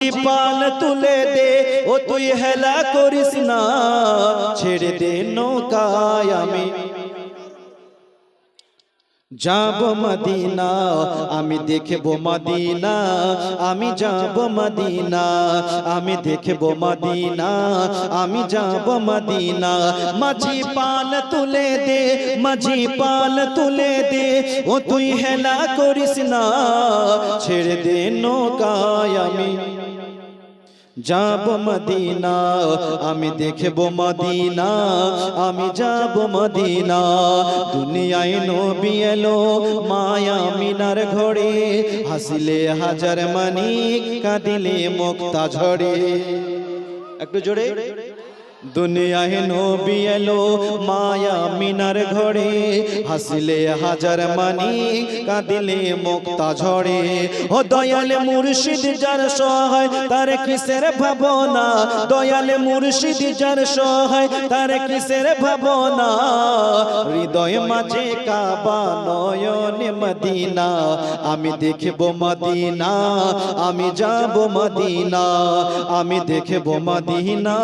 পাল তুলে দে ও তুই হেলা করিস না, ছেড়ে দে নৌকায় আমি যাব মদিনা, আমি দেখব মদিনা, আমি যাব মদিনা, আমি দেখব মদিনা, আমি যাব মদিনা। মাঝি পাল তুলে দে, মাঝি পাল তুলে দে ও তুই হেলা করিস না, ছেড়ে দে নৌকায় আমি যাব মদিনা, আমি দেখব মদিনা, আমি যাব মদিনা। দুনিয়ায় নবী এলো মায়া মিনার ঘরে, হাসিলে হাজার মানিক কাঁদিলে মুক্তা ঝরে। একটু জোরে। দুনিয়ায় নবী এলো মায়া মিনার ঘরে, হাসিলে হাজার মানিক কাঁদিলে মুক্তা ঝরে। ও দয়াল মুর্শিদ যার সহায় তার কিসের ভাবনা, দয়াল মুর্শিদ যার সহায় তার কিসের ভাবনা। হৃদয় মাঝে কাবা নয়নে মদিনা, আমি দেখব মদিনা, আমি যাব মদিনা, আমি দেখব মদিনা।